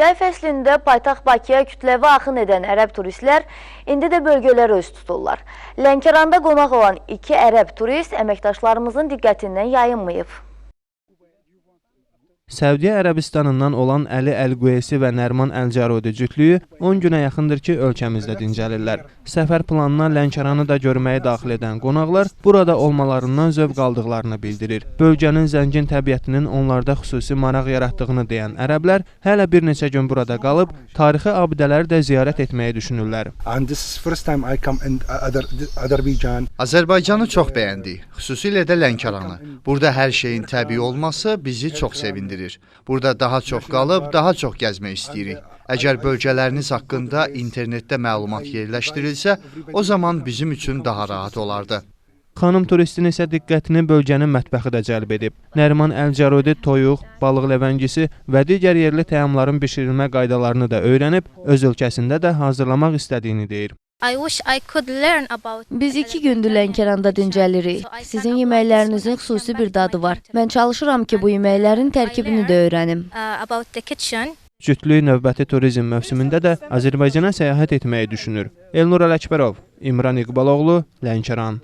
Yay fəslində paytaxt Bakıya kütləvi axın edən ərəb turistlər indi də bölgələrə üst tuturlar. Lənkəranda qonaq olan 2 ərəb turist əməkdaşlarımızın diqqətindən yayınmayıb. Səudiyyə Ərəbistanından olan Əli Əl-Qüeysi və Nərman Əl-Cərudi cütlüyü 10 günə yaxındır ki, ölkəmizdə dincəlirlər. Səfər planına Lənkəranı da görməyə daxil edən qonaqlar burada olmalarından zövq aldıqlarını bildirir. Bölgənin zəngin təbiətinin onlarda xüsusi maraq yaratdığını deyən ərəblər hələ bir neçə gün burada qalıb, tarixi abidələri də ziyarət etməyi düşünürlər. Azərbaycanı çox bəyəndik, xüsusilə də Lənkəranı. Burada hər şeyin təbii olması bizi çox sevindirir. Burada daha çox qalıb, daha çox gəzmək istəyirik. Əgər bölgələriniz haqqında internetdə məlumat yerləşdirilsə, o zaman bizim üçün daha rahat olardı. Xanım turistin isə diqqətini bölgənin mətbəxi də cəlb edib. Nərman Əl-Cərudi toyuq, balıq ləvəngisi və digər yerli təamların bişirilmə qaydalarını da öyrənib, öz ölkəsində də hazırlamaq istədiyini deyir. Biz 2 gündür Lənkəranda dincəlirik. Sizin yeməklərinizin xüsusi bir dadı var. Mən çalışıram ki, bu yeməklərin tərkibini də öyrənim. Cütlük növbəti turizm mövsümündə də Azərbaycana səyahət etməyi düşünür. Elnur Ələkbərov, İmran İqbaloğlu, Lənkəran.